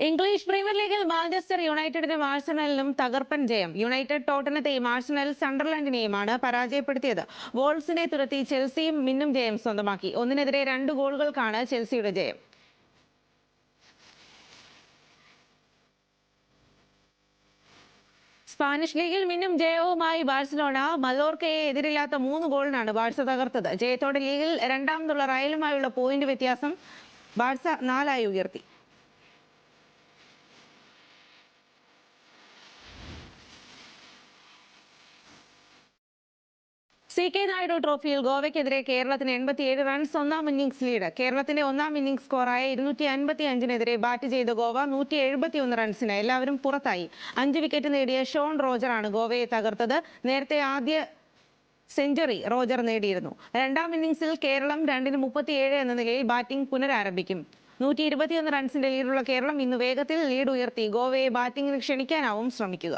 English premier ലീഗിൽ Manchester യുണൈറ്റഡിനും ആഴ്സണലിനും തകർപ്പൻ ജയം. യുണൈറ്റഡ് ടോട്ടനത്തെയും ആഴ്സണൽ സണ്ടർലാൻഡിനെയുമാണ് പരാജയപ്പെടുത്തിയത്. വോൾസിനെ തുരത്തി ചെൽസിയും മിന്നും ജയം സ്വന്തമാക്കി. 1-2 ഗോളുകൾക്കാണ് ചെൽസിയുടെ ജയം. സ്പാനിഷ് ലീഗിൽ മിന്നും ജയവുമായി ബാഴ്സലോണ. മലോർക്കയെ എതിരില്ലാത്ത 3 ഗോളിനാണ് ബാഴ്സ തകർത്തത്. ജയത്തോടെ ലീഗിൽ രണ്ടാമതുള്ള റയലുമായുള്ള പോയിന്റ് വ്യത്യാസം ബാഴ്സ 4 ഉയർത്തി. CK നായിഡു ട്രോഫിയിൽ ഗോവയ്ക്കെതിരെ കേരളത്തിന് 87 റൺസ് ഒന്നാം ഇന്നിംഗ്സ് ലീഡ്. കേരളത്തിന്റെ ഒന്നാം ഇന്നിംഗ്സ് സ്കോറായ 255-നെതിരെ ബാറ്റ് ചെയ്ത ഗോവ 171 റൺസിന് എല്ലാവരും പുറത്തായി. 5 വിക്കറ്റ് നേടിയ ഷോൺ റോജറാണ് ഗോവയെ തകർത്തത്. നേരത്തെ ആദ്യ സെഞ്ചുറി റോജർ നേടിയിരുന്നു. രണ്ടാം ഇന്നിംഗ്സിൽ കേരളം 2-37 എന്ന നിലയിൽ ബാറ്റിംഗ് പുനരാരംഭിക്കും. 121 റൺസിന്റെ ലീഡുള്ള കേരളം ഇന്ന് വേഗത്തിൽ ലീഡ് ഉയർത്തി ഗോവയെ ബാറ്റിംഗിന് ക്ഷണിക്കാനാവും ശ്രമിക്കുക.